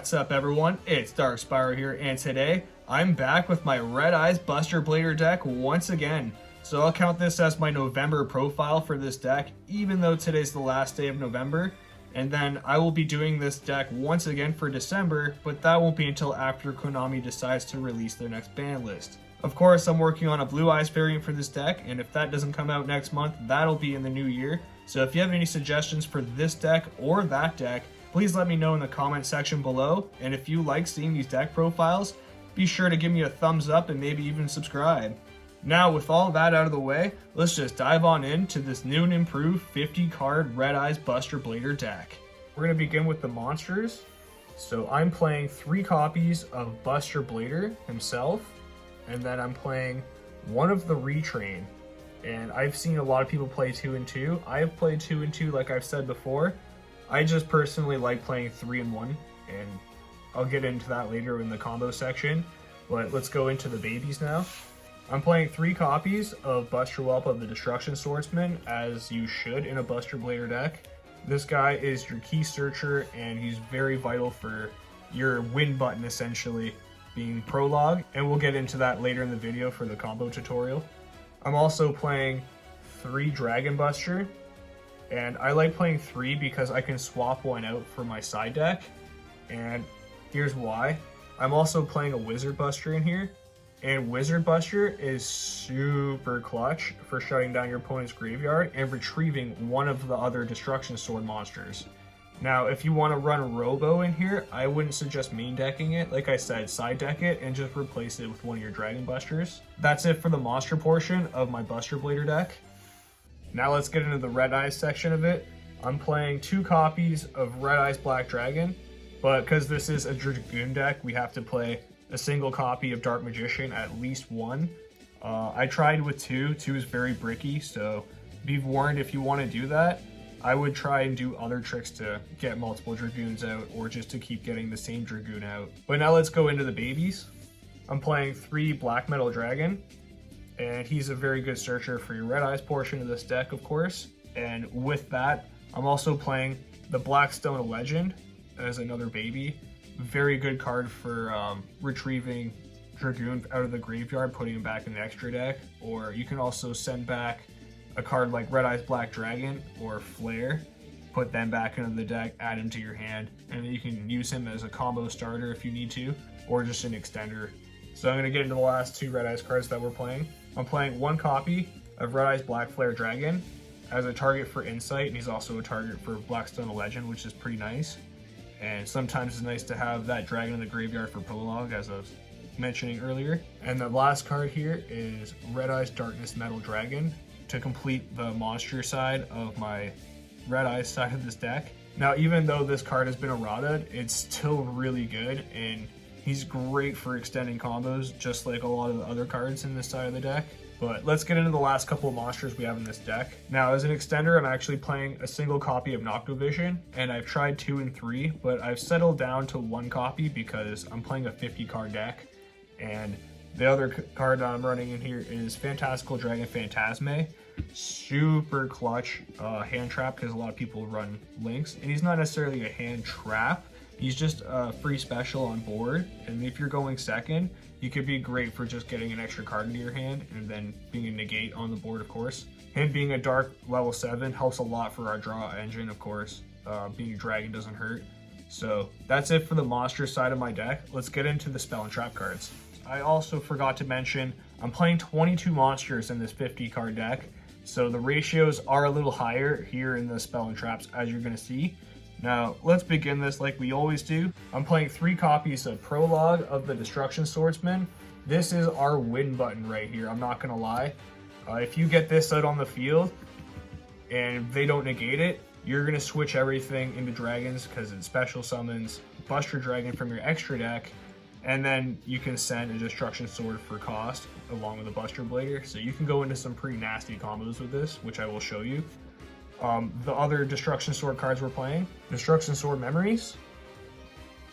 What's up everyone, it's Dark Spyro here, and today I'm back with my Red-Eyes Buster Blader deck once again. So I'll count this as my November profile for this deck, even though today's the last day of November. And then I will be doing this deck once again for December, but that won't be until after Konami decides to release their next ban list. Of course, I'm working on a Blue Eyes variant for this deck, and if that doesn't come out next month, that'll be in the new year. So if you have any suggestions for this deck or that deck, please let me know in the comment section below. And if you like seeing these deck profiles, be sure to give me a thumbs up and maybe even subscribe. Now, with all that out of the way, let's just dive on into this new and improved 50 card Red-Eyes Buster Blader deck. We're going to begin with the monsters. So I'm playing 3 copies of Buster Blader himself, and then I'm playing one of the Retrain. And I've seen a lot of people play 2 and 2. I've played 2 and 2 like I've said before. I just personally like playing 3 and 1, and I'll get into that later in the combo section. But let's go into the babies now. I'm playing 3 copies of Buster Whelp of the Destruction Swordsman, as you should in a Buster Blader deck. This guy is your key searcher, and he's very vital for your win button, essentially, being prologue, and we'll get into that later in the video for the combo tutorial. I'm also playing 3 Dragon Buster, and I like playing 3 because I can swap one out for my side deck, and here's why. I'm also playing a Wizard Buster in here, and Wizard Buster is super clutch for shutting down your opponent's graveyard and retrieving one of the other Destruction Sword monsters. Now, if you want to run Robo in here, I wouldn't suggest main decking it. Like I said, side deck it and just replace it with one of your Dragon Busters. That's it for the monster portion of my Buster Blader deck. Now let's get into the Red-Eyes section of it. I'm playing 2 copies of Red-Eyes Black Dragon, but because this is a Dragoon deck, we have to play a single copy of Dark Magician, at least 1. I tried with 2. 2 is very bricky, so be warned if you want to do that. I would try and do other tricks to get multiple Dragoons out, or just to keep getting the same Dragoon out. But now let's go into the babies. I'm playing 3 Black Metal Dragon, and he's a very good searcher for your Red-Eyes portion of this deck, of course. And with that, I'm also playing the Blackstone Legend as another baby. Very good card for retrieving Dragoon out of the graveyard, putting him back in the extra deck. Or you can also send back a card like Red-Eyes Black Dragon or Flare, put them back into the deck, add him to your hand, and then you can use him as a combo starter if you need to, or just an extender. So I'm going to get into the last 2 Red-Eyes cards that we're playing. I'm playing 1 copy of Red-Eyes Black Flare Dragon as a target for Insight, and he's also a target for Blackstone Legend, which is pretty nice. And sometimes it's nice to have that dragon in the graveyard for prologue, as I was mentioning earlier. And the last card here is Red-Eyes Darkness Metal Dragon to complete the monster side of my Red-Eyes side of this deck. Now, even though this card has been errataed, it's still really good, and he's great for extending combos, just like a lot of the other cards in this side of the deck. But let's get into the last couple of monsters we have in this deck. Now, as an extender, I'm actually playing a single copy of Noctovision, and I've tried 2 and 3, but I've settled down to 1 copy because I'm playing a 50 card deck. And the other card I'm running in here is Fantastical Dragon Phantasme. Super clutch hand trap, because a lot of people run links, and he's not necessarily a hand trap. He's just a free special on board, and if you're going second, he could be great for just getting an extra card into your hand and then being a negate on the board, of course. Him being a dark level 7 helps a lot for our draw engine, of course. Being a dragon doesn't hurt. So that's it for the monster side of my deck. Let's get into the spell and trap cards. I also forgot to mention, I'm playing 22 monsters in this 50 card deck, so the ratios are a little higher here in the spell and traps, as you're going to see. Now, let's begin this like we always do. I'm playing 3 copies of Prologue of the Destruction Swordsman. This is our win button right here, I'm not going to lie. If you get this out on the field and they don't negate it, you're going to switch everything into dragons, because it special summons Buster Dragon from your extra deck, and then you can send a Destruction Sword for cost along with a Buster Blader. So you can go into some pretty nasty combos with this, which I will show you. The other Destruction Sword cards we're playing, Destruction Sword Memories.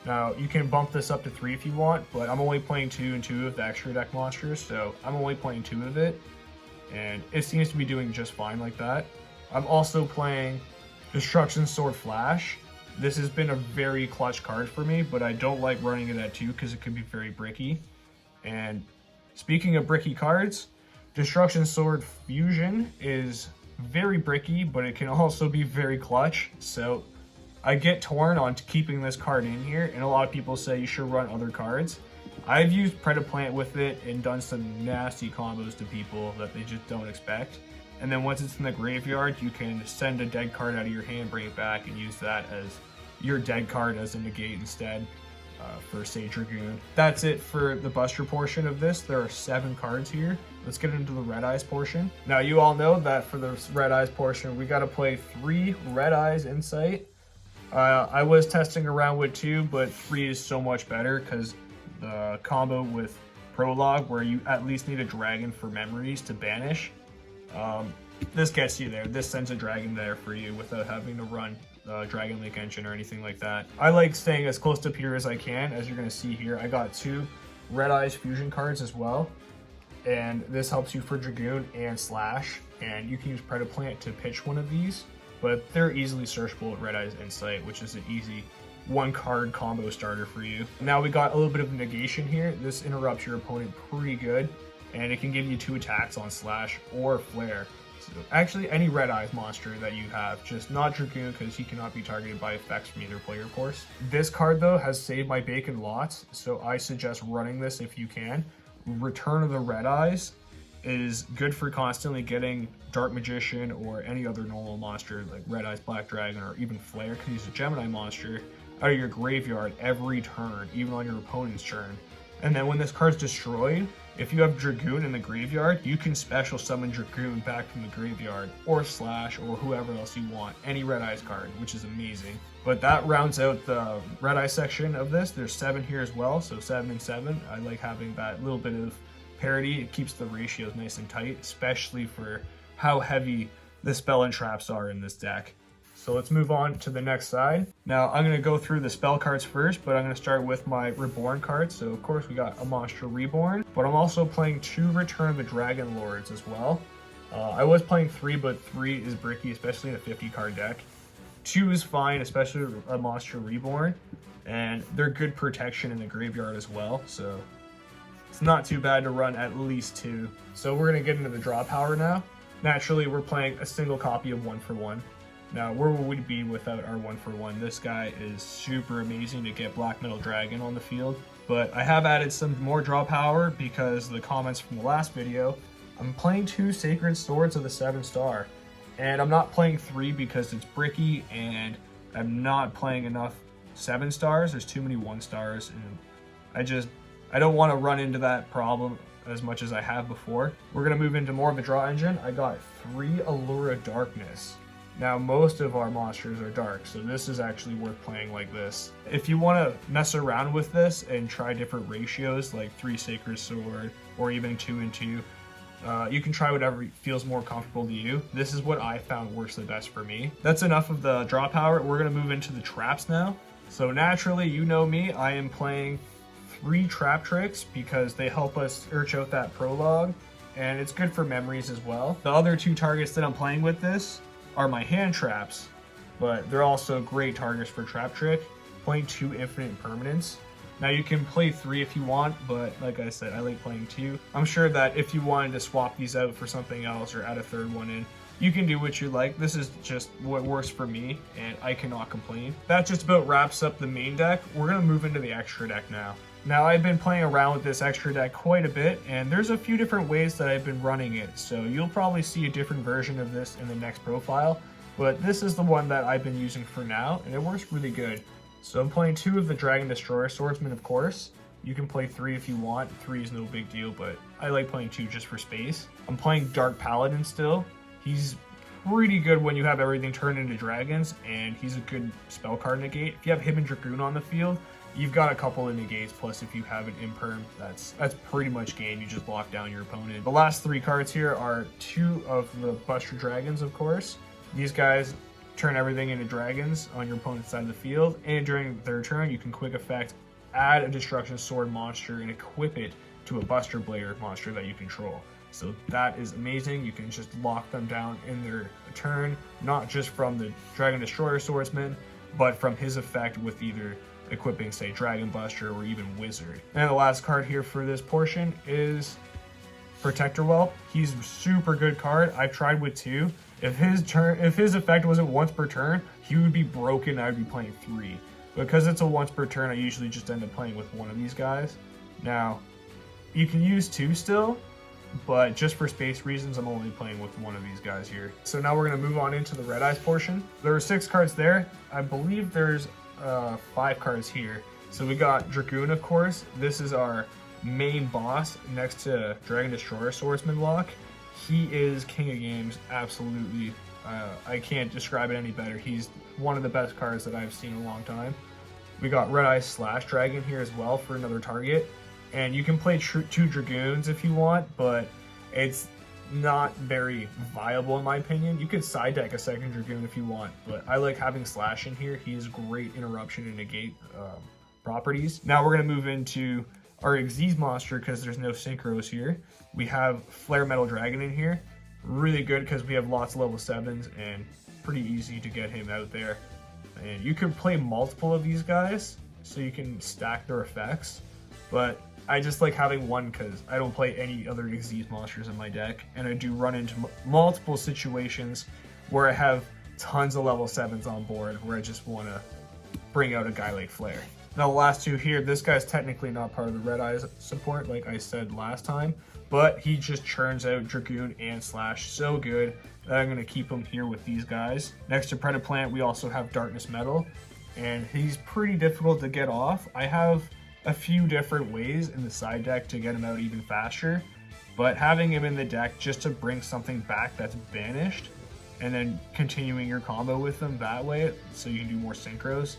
Now, you can bump this up to 3 if you want, but I'm only playing 2 and 2 of the extra deck monsters, so I'm only playing 2 of it, and it seems to be doing just fine like that. I'm also playing Destruction Sword Flash, This has been a very clutch card for me, but I don't like running it at 2 because it can be very bricky. And speaking of bricky cards, Destruction Sword Fusion is very bricky, but it can also be very clutch. So I get torn on keeping this card in here, and a lot of people say you should run other cards. I've used Predaplant with it and done some nasty combos to people that they just don't expect. And then once it's in the graveyard, you can send a dead card out of your hand, bring it back, and use that as your dead card as a negate instead for, say, Dragoon. That's it for the Buster portion of this. There are 7 cards here. Let's get into the Red-Eyes portion. Now, you all know that for the Red-Eyes portion, we got to play 3 Red-Eyes Insight. I was testing around with 2, but 3 is so much better because the combo with Prologue, where you at least need a dragon for memories to banish, this gets you there. This sends a dragon there for you without having to run Dragon Link Engine or anything like that. I like staying as close to Peter as I can. As you're going to see here, I got 2 Red-Eyes Fusion cards as well. And this helps you for Dragoon and Slash. And you can use Predaplant to pitch one of these. But they're easily searchable with Red-Eyes Insight, which is an easy 1-card combo starter for you. Now we got a little bit of negation here. This interrupts your opponent pretty good. And it can give you 2 attacks on Slash or Flare. So actually, any Red-Eyes monster that you have, just not Dragoon because he cannot be targeted by effects from either player, of course. This card, though, has saved my bacon lots, so I suggest running this if you can. Return of the Red-Eyes is good for constantly getting Dark Magician or any other normal monster like Red-Eyes Black Dragon or even Flare, because he's a Gemini monster, out of your graveyard every turn, even on your opponent's turn. And then when this card's destroyed, if you have Dragoon in the graveyard, you can special summon Dragoon back from the graveyard, or Slash, or whoever else you want, any Red-Eyes card, which is amazing. But that rounds out the Red-Eye section of this. There's 7 here as well, so 7 and 7. I like having that little bit of parity. It keeps the ratios nice and tight, especially for how heavy the spell and traps are in this deck. So let's move on to the next side. Now I'm going to go through the spell cards first, but I'm going to start with my Reborn cards. So of course we got a monster Reborn, but I'm also playing 2 Return of the Dragon Lords as well. I was playing 3, but 3 is bricky, especially in a 50 card deck. 2 is fine, especially a monster Reborn, and they're good protection in the graveyard as well. So it's not too bad to run at least 2. So we're going to get into the draw power now. Naturally, we're playing a single copy of 1-for-1. Now, where would we be without our 1-for-1? This guy is super amazing to get Black Metal Dragon on the field. But I have added some more draw power because the comments from the last video. I'm playing 2 Sacred Swords of the 7-star. And I'm not playing 3 because it's bricky and I'm not playing enough 7-stars. There's too many 1-stars. And I don't want to run into that problem as much as I have before. We're going to move into more of a draw engine. I got 3 Allura Darkness. Now, most of our monsters are dark, so this is actually worth playing like this. If you want to mess around with this and try different ratios, like 3 Sacred Sword, or even 2 and 2, you can try whatever feels more comfortable to you. This is what I found works the best for me. That's enough of the draw power. We're going to move into the traps now. So naturally, you know me, I am playing 3 trap tricks because they help us search out that prologue, and it's good for memories as well. The other 2 targets that I'm playing with this are my hand traps, but they're also great targets for trap trick. Playing 2 Infinite Permanents. Now you can play 3 if you want, but like I said, I like playing 2. I'm sure that if you wanted to swap these out for something else or add a 3rd one in, you can do what you like. This is just what works for me, and I cannot complain. That just about wraps up the main deck. We're gonna move into the extra deck now. Now, I've been playing around with this extra deck quite a bit, and there's a few different ways that I've been running it, so you'll probably see a different version of this in the next profile, but this is the one that I've been using for now, and it works really good. So I'm playing 2 of the Dragon Destroyer Swordsman, of course. You can play 3 if you want. 3 is no big deal, but I like playing 2 just for space. I'm playing Dark Paladin still. He's pretty good when you have everything turned into dragons, and he's a good spell card negate. If you have him and Dragoon on the field, you've got a couple of negates, plus if you have an imperm, that's pretty much game. You just lock down your opponent. The last 3 cards here are 2 of the Buster Dragons, of course. These guys turn everything into dragons on your opponent's side of the field, and during their turn, you can quick effect, add a Destruction Sword monster, and equip it to a Buster Blader monster that you control. So that is amazing. You can just lock them down in their turn, not just from the Dragon Destroyer Swordsman, but from his effect with either equipping, say, Dragon Buster or even Wizard. And the last card here for this portion is Protector Whelp. He's a super good card. I've tried with 2. If his effect wasn't once per turn, he would be broken. I would be playing 3. Because it's a once per turn, I usually just end up playing with one of these guys. Now, you can use 2 still, but just for space reasons, I'm only playing with one of these guys here. So now we're going to move on into the Red-Eyes portion. There are 6 cards there. I believe there's 5 cards here. So we got Dragoon, of course. This is our main boss next to Dragon Destroyer Swordsman lock. He is king of games, absolutely. I can't describe it any better. He's one of the best cards that I've seen in a long time. We got Red-Eyes Slash Dragon here as well for another target. And you can play 2 Dragoons if you want, but it's not very viable in my opinion. You could side deck a second Dragoon if you want, but I like having Slash in here. He has great interruption and negate properties. Now we're going to move into our Xyz monster because there's no synchros here. We have Flare Metal Dragon in here. Really good because we have lots of level 7s and pretty easy to get him out there. And you can play multiple of these guys so you can stack their effects, but I just like having one because I don't play any other Xyz monsters in my deck, and I do run into multiple situations where I have tons of level 7s on board where I just want to bring out a guy like Flare. Now the last 2 here, this guy's technically not part of the Red-Eyes support like I said last time, but he just churns out Dragoon and Slash so good that I'm going to keep him here with these guys. Next to Predaplant, we also have Darkness Metal, and he's pretty difficult to get off. I have a few different ways in the side deck to get him out even faster, but having him in the deck just to bring something back that's banished and then continuing your combo with them that way so you can do more synchros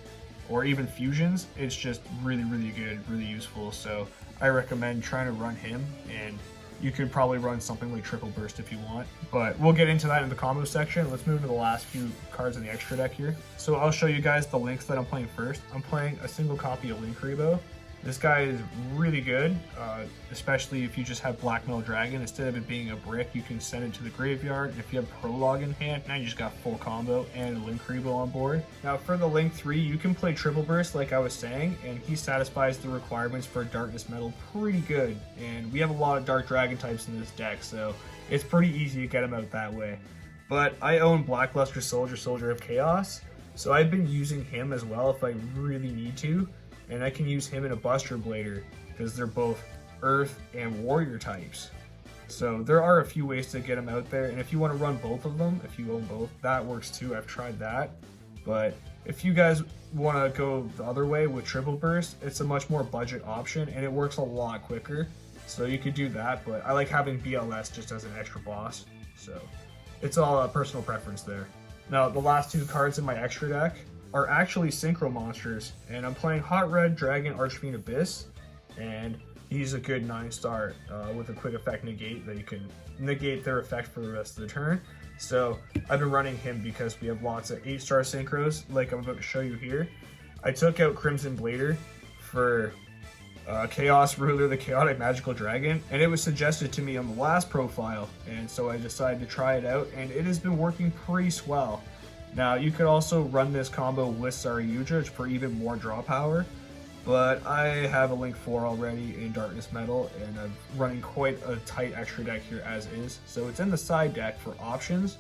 or even fusions, it's just really good, really useful. So I recommend trying to run him, and you could probably run something like Triple Burst if you want, but we'll get into that in the combo section. Let's move to the last few cards in the extra deck here. So I'll show you guys the links that I'm playing first. I'm playing a single copy of YuGiOh. This guy is really good, especially if you just have Black Metal Dragon. Instead of it being a brick, you can send it to the graveyard. And if you have Prologue in hand, now you just got full combo and a YuGiOh on board. Now for the Link 3, you can play Triple Burst like I was saying, and he satisfies the requirements for Darkness Metal pretty good. And we have a lot of Dark Dragon types in this deck, so it's pretty easy to get him out that way. But I own Blackluster Soldier, Soldier of Chaos, so I've been using him as well if I really need to. And I can use him in a Buster Blader because they're both Earth and Warrior types. So there are a few ways to get them out there, and if you want to run both of them, if you own both, that works too. I've tried that. But if you guys want to go the other way with Triple Burst, it's a much more budget option and it works a lot quicker. So you could do that, but I like having BLS just as an extra boss. So it's all a personal preference there. Now the last 2 cards in my extra deck are actually Synchro monsters, and I'm playing Hot Red Dragon Archfiend Abyss, and he's a good 9-star with a quick effect negate that you can negate their effect for the rest of the turn. So I've been running him because we have lots of 8-star synchros like I'm about to show you here. I took out Crimson Blader for Chaos Ruler, the Chaotic Magical Dragon, and it was suggested to me on the last profile, and so I decided to try it out, and it has been working pretty swell. Now, you could also run this combo with YuGiOh for even more draw power, but I have a Link 4 already in Darkness Metal, and I'm running quite a tight extra deck here as is, so it's in the side deck for options,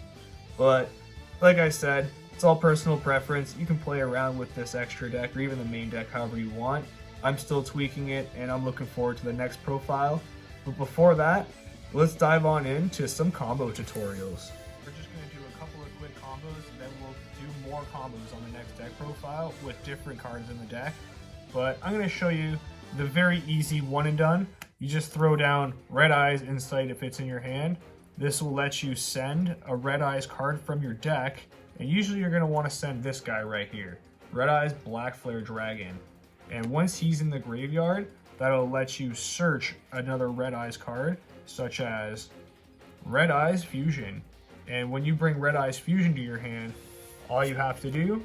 but like I said, it's all personal preference. You can play around with this extra deck or even the main deck however you want. I'm still tweaking it, and I'm looking forward to the next profile, but before that, let's dive on into some combo tutorials. Then we'll do more combos on the next deck profile with different cards in the deck. But I'm going to show you the very easy one and done. You just throw down Red-Eyes Insight if it's in your hand. This will let you send a Red-Eyes card from your deck, and usually you're going to want to send this guy right here, Red-Eyes Black Flare Dragon. And once he's in the graveyard, that'll let you search another Red-Eyes card, such as Red-Eyes Fusion. And when you bring Red-Eyes Fusion to your hand, all you have to do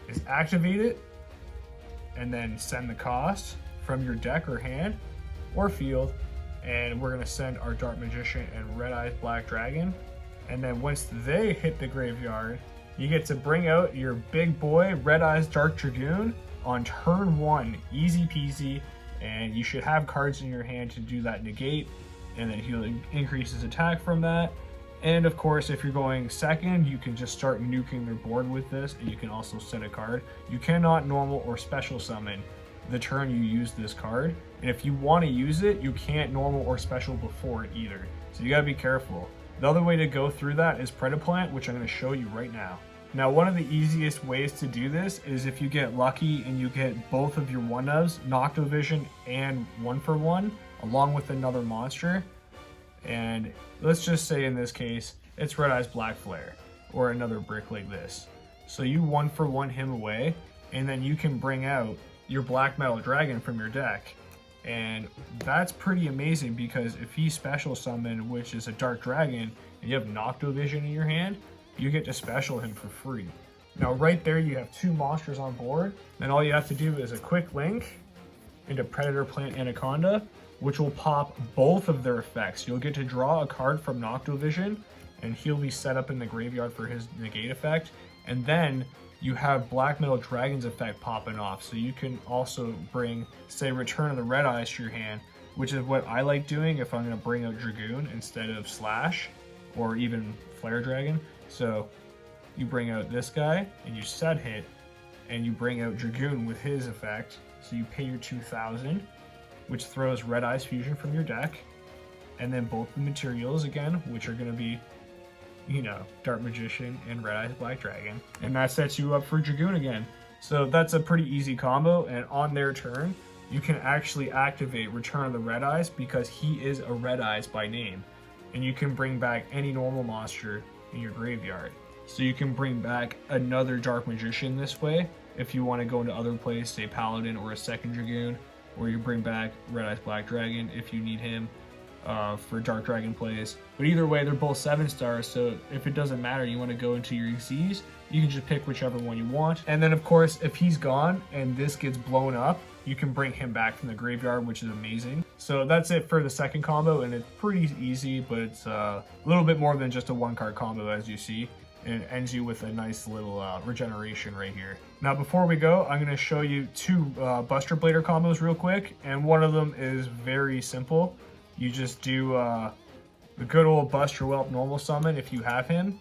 is activate it and then send the cost from your deck or hand or field. And we're going to send our Dark Magician and Red-Eyes Black Dragon. And then once they hit the graveyard, you get to bring out your big boy Red-Eyes Dark Dragoon on turn 1, easy peasy, and you should have cards in your hand to do that negate, and then he'll increase his attack from that. And of course, if you're going second, you can just start nuking their board with this, and you can also set a card. You cannot normal or special summon the turn you use this card, and if you want to use it, you can't normal or special before it either, so you gotta be careful. The other way to go through that is Predaplant, which I'm going to show you right now. Now, one of the easiest ways to do this is if you get lucky and you get both of your 1-ofs, Noctovision and 1-for-1, along with another monster. And let's just say in this case, it's Red-Eyes Black Flare, or another brick like this. So you 1-for-1 him away, and then you can bring out your Black Metal Dragon from your deck. And that's pretty amazing, because if he special summon, which is a Dark Dragon, and you have Noctovision in your hand, you get to special him for free. Now right there you have 2 monsters on board, and all you have to do is a quick link into Predator Plant Anaconda, which will pop both of their effects. You'll get to draw a card from Noctovision, and he'll be set up in the graveyard for his negate effect, and then you have Black Metal Dragon's effect popping off, so you can also bring, say, Return of the Red-Eyes to your hand, which is what I like doing if I'm going to bring out Dragoon instead of Slash, or even Flare Dragon. So you bring out this guy, and you set hit, and you bring out Dragoon with his effect, so you pay your 2,000, which throws Red-Eyes Fusion from your deck, and then both the materials again, which are going to be, you know, Dark Magician and Red-Eyes Black Dragon, and that sets you up for Dragoon again. So that's a pretty easy combo, and on their turn, you can actually activate Return of the Red-Eyes because he is a Red-Eyes by name, and you can bring back any normal monster in your graveyard. So you can bring back another Dark Magician this way if you want to go into other plays, say Paladin or a second Dragoon, or you bring back Red-Eyes Black Dragon if you need him for Dark Dragon plays. But either way, they're both 7 stars, so if it doesn't matter, you want to go into your Z's, you can just pick whichever one you want. And then of course, if he's gone and this gets blown up, you can bring him back from the graveyard, which is amazing. So that's it for the second combo, and it's pretty easy, but it's a little bit more than just a 1-card combo, as you see. And it ends you with a nice little regeneration right here. Now before we go, I'm going to show you 2 Buster Blader combos real quick, and one of them is very simple. You just do the good old Buster Whelp normal summon if you have him,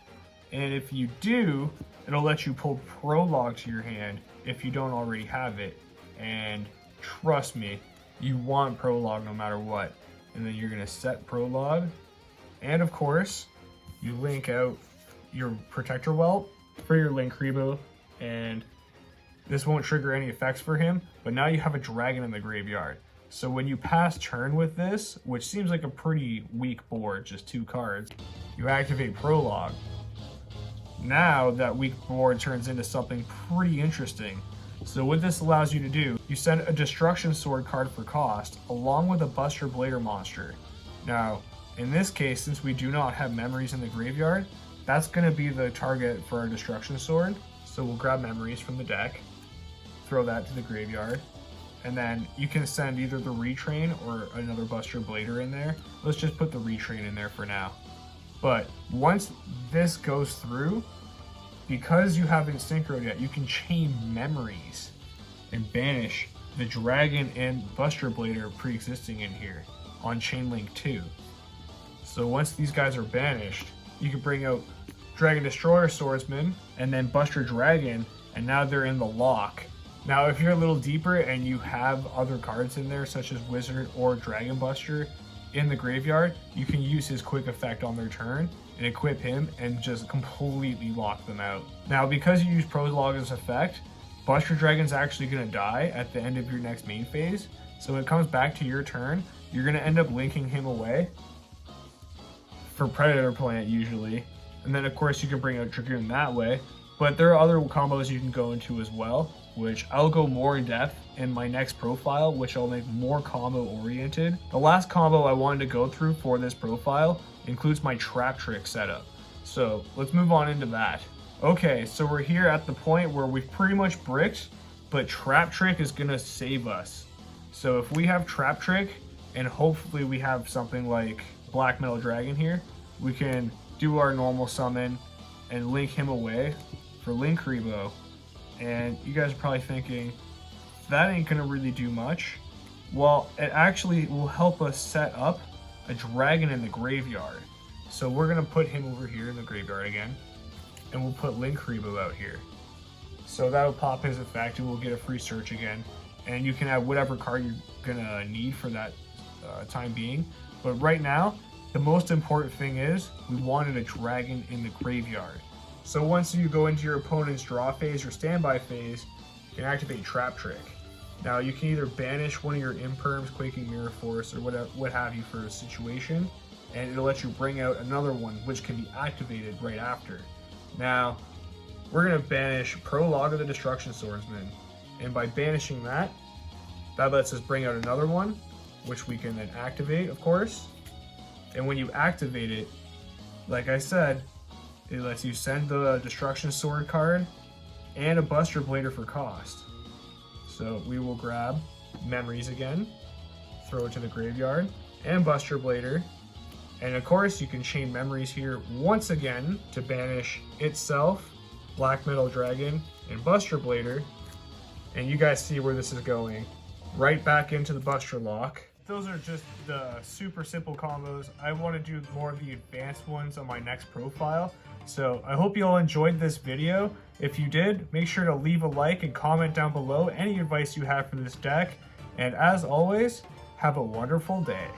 and if you do, it'll let you pull Prologue to your hand if you don't already have it. And trust me, you want Prologue no matter what. And then you're going to set Prologue, and of course, you link out your Protector Whelp for your Linkuriboh, and this won't trigger any effects for him, but now you have a dragon in the graveyard. So when you pass turn with this, which seems like a pretty weak board, just 2 cards, you activate Prologue. Now that weak board turns into something pretty interesting. So what this allows you to do, you send a Destruction Sword card for cost, along with a Buster Blader monster. Now, in this case, since we do not have memories in the graveyard, that's going to be the target for our Destruction Sword. So we'll grab memories from the deck, throw that to the graveyard, and then you can send either the Retrain or another Buster Blader in there. Let's just put the Retrain in there for now. But once this goes through, because you haven't synchroed yet, you can chain memories and banish the Dragon and Buster Blader pre-existing in here on Chain Link 2. So once these guys are banished, you can bring out Dragon Destroyer Swordsman and then Buster Dragon, and now they're in the lock. Now if you're a little deeper and you have other cards in there, such as Wizard or Dragon Buster in the graveyard, you can use his quick effect on their turn and equip him and just completely lock them out. Now because you use Prologue as effect, Buster Dragon's actually going to die at the end of your next main phase. So when it comes back to your turn, you're going to end up linking him away for Predator Plant usually. And then of course you can bring out Dragoon that way. But there are other combos you can go into as well, which I'll go more in depth in my next profile, which I'll make more combo oriented. The last combo I wanted to go through for this profile includes my Trap Trick setup. So let's move on into that. Okay, so we're here at the point where we've pretty much bricked, but Trap Trick is gonna save us. So if we have Trap Trick, and hopefully we have something like Black Metal Dragon here, we can do our normal summon and link him away for Synchro. And you guys are probably thinking, that ain't gonna really do much. Well, it actually will help us set up a dragon in the graveyard. So we're gonna put him over here in the graveyard again, and we'll put Synchro out here. So that'll pop his effect, and we'll get a free search again. And you can add whatever card you're gonna need for that time being. But right now, the most important thing is we wanted a dragon in the graveyard. So once you go into your opponent's draw phase or standby phase, you can activate Trap Trick. Now you can either banish one of your imperms, Quaking Mirror Force, or what have you for a situation, and it'll let you bring out another one which can be activated right after. Now, we're gonna banish Prologue of the Destruction Swordsman, and by banishing that lets us bring out another one, which we can then activate, of course. And when you activate it, like I said, it lets you send the Destruction Sword card and a Buster Blader for cost. So we will grab Memories again, throw it to the graveyard, and Buster Blader. And of course you can chain Memories here once again to banish itself, Black Metal Dragon, and Buster Blader. And you guys see where this is going. Right back into the Buster Lock. Those are just the super simple combos. I want to do more of the advanced ones on my next profile. So I hope you all enjoyed this video. If you did, make sure to leave a like and comment down below any advice you have for this deck. And as always, have a wonderful day.